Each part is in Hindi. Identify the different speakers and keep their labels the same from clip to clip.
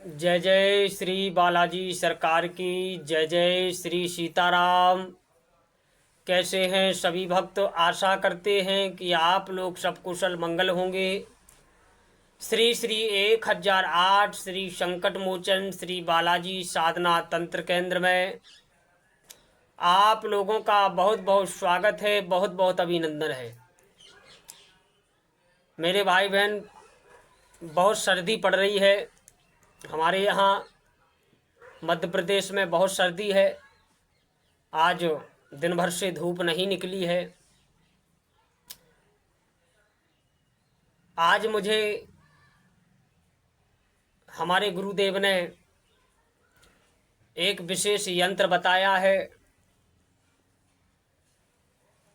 Speaker 1: जय जय श्री बालाजी सरकार की जय। जय श्री सीताराम। कैसे हैं सभी भक्त? आशा करते हैं कि आप लोग सब कुशल मंगल होंगे। श्री श्री 1008 श्री संकट मोचन श्री बालाजी साधना तंत्र केंद्र में आप लोगों का बहुत बहुत स्वागत है, बहुत बहुत अभिनंदन है। मेरे भाई बहन, बहुत सर्दी पड़ रही है हमारे यहाँ मध्य प्रदेश में। बहुत सर्दी है। आज दिन भर से धूप नहीं निकली है। आज मुझे हमारे गुरुदेव ने एक विशेष यंत्र बताया है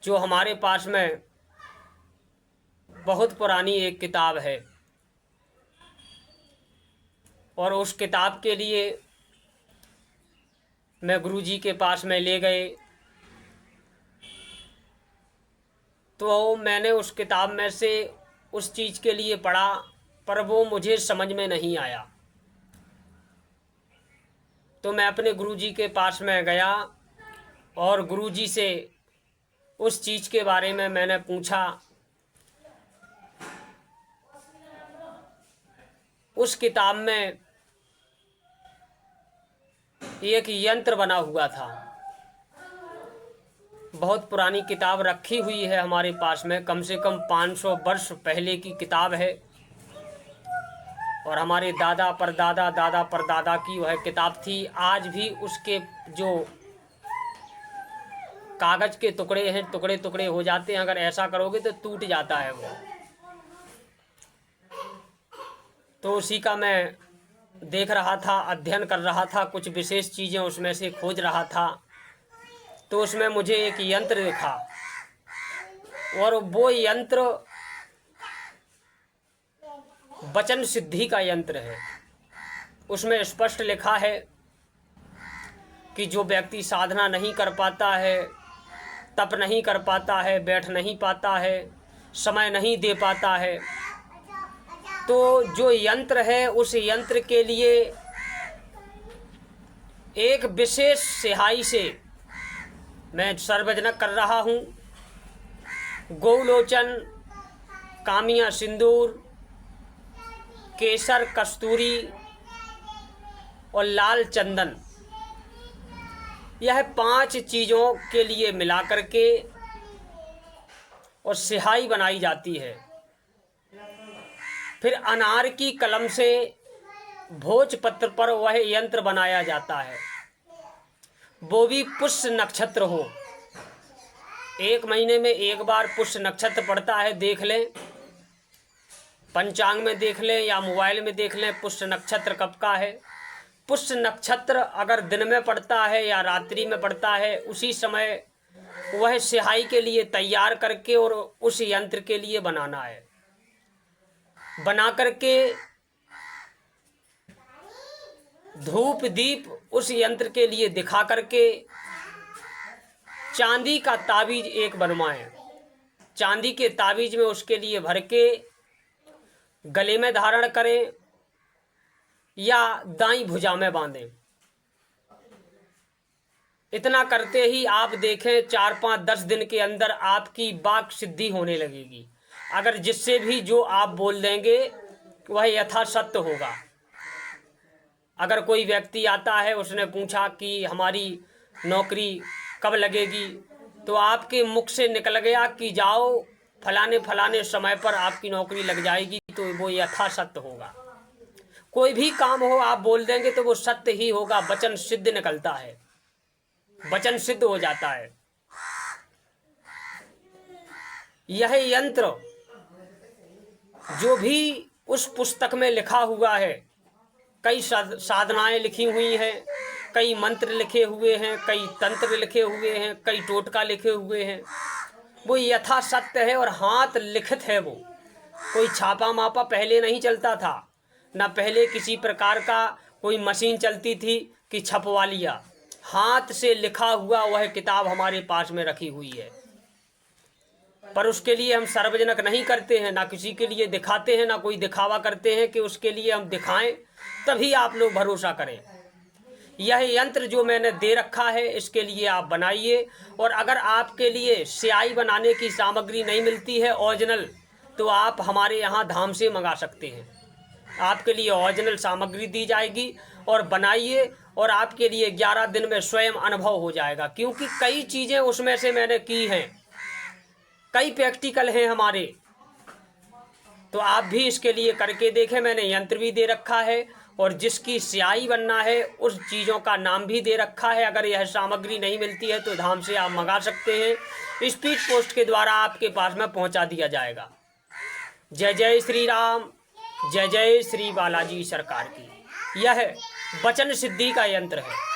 Speaker 1: जो हमारे पास में बहुत पुरानी एक किताब है, और उस किताब के लिए मैं गुरुजी के पास में ले गए तो मैंने उस किताब में से उस चीज़ के लिए पढ़ा, पर वो मुझे समझ में नहीं आया। तो मैं अपने गुरुजी के पास में गया और गुरुजी से उस चीज़ के बारे में मैंने पूछा। उस किताब में एक यंत्र बना हुआ था। बहुत पुरानी किताब रखी हुई है हमारे पास में, कम से कम 500 वर्ष पहले की किताब है, और हमारे दादा परदादा की वह किताब थी। आज भी उसके जो कागज़ के टुकड़े हैं, टुकड़े टुकड़े हो जाते हैं, अगर ऐसा करोगे तो टूट जाता है वो। तो उसी का मैं देख रहा था, अध्ययन कर रहा था, कुछ विशेष चीज़ें उसमें से खोज रहा था। तो उसमें मुझे एक यंत्र दिखा, और वो यंत्र वचन सिद्धि का यंत्र है। उसमें स्पष्ट लिखा है कि जो व्यक्ति साधना नहीं कर पाता है, तप नहीं कर पाता है, बैठ नहीं पाता है, समय नहीं दे पाता है, तो जो यंत्र है उस यंत्र के लिए एक विशेष सिहाई से मैं सर्वजनक कर रहा हूँ। गौलोचन, कामिया सिंदूर, केसर कस्तूरी और लाल चंदन, यह 5 चीज़ों के लिए मिला करके और सिहाई बनाई जाती है। फिर अनार की कलम से भोजपत्र पर वह यंत्र बनाया जाता है, वो भी पुष्य नक्षत्र हो। 1 महीने में एक बार पुष्य नक्षत्र पड़ता है, देख लें, पंचांग में देख लें या मोबाइल में देख लें पुष्य नक्षत्र कब का है। पुष्य नक्षत्र अगर दिन में पड़ता है या रात्रि में पड़ता है, उसी समय वह सिहाई के लिए तैयार करके और उस यंत्र के लिए बनाना है। बना करके धूप दीप उस यंत्र के लिए दिखा करके चांदी का ताबीज एक बनवाएं। चांदी के ताबीज में उसके लिए भर के गले में धारण करें या दाईं भुजा में बांधें। इतना करते ही आप देखें 4, 5, 10 दिन के अंदर आपकी वाक सिद्धि होने लगेगी। अगर जिससे भी जो आप बोल देंगे वह यथासत्य होगा। अगर कोई व्यक्ति आता है, उसने पूछा कि हमारी नौकरी कब लगेगी, तो आपके मुख से निकल गया कि जाओ फलाने फलाने समय पर आपकी नौकरी लग जाएगी, तो वो यथासत्य होगा। कोई भी काम हो आप बोल देंगे तो वो सत्य ही होगा। वचन सिद्ध निकलता है, वचन सिद्ध हो जाता है। यह यंत्र जो भी उस पुस्तक में लिखा हुआ है, कई साधनाएं लिखी हुई हैं, कई मंत्र लिखे हुए हैं, कई तंत्र लिखे हुए हैं, कई टोटका लिखे हुए हैं, वो यथासत्य है और हाथ लिखित है। वो कोई छापा मापा पहले नहीं चलता था, ना पहले किसी प्रकार का कोई मशीन चलती थी कि छपवा लिया। हाथ से लिखा हुआ वह किताब हमारे पास में रखी हुई है। पर उसके लिए हम सार्वजनिक नहीं करते हैं, ना किसी के लिए दिखाते हैं, ना कोई दिखावा करते हैं कि उसके लिए हम दिखाएं, तभी आप लोग भरोसा करें। यह यंत्र जो मैंने दे रखा है इसके लिए आप बनाइए। और अगर आपके लिए स्याही बनाने की सामग्री नहीं मिलती है ओरिजिनल, तो आप हमारे यहाँ धाम से मंगा सकते हैं। आपके लिए ओरिजिनल सामग्री दी जाएगी और बनाइए, और आपके लिए 11 दिन में स्वयं अनुभव हो जाएगा। क्योंकि कई चीज़ें उसमें से मैंने की हैं, कई प्रैक्टिकल हैं हमारे, तो आप भी इसके लिए करके देखें। मैंने यंत्र भी दे रखा है और जिसकी स्याही बनना है उस चीज़ों का नाम भी दे रखा है। अगर यह सामग्री नहीं मिलती है तो धाम से आप मंगा सकते हैं, स्पीड पोस्ट के द्वारा आपके पास में पहुंचा दिया जाएगा। जय जय श्री राम, जय जय श्री बालाजी सरकार की। यह वचन सिद्धि का यंत्र है।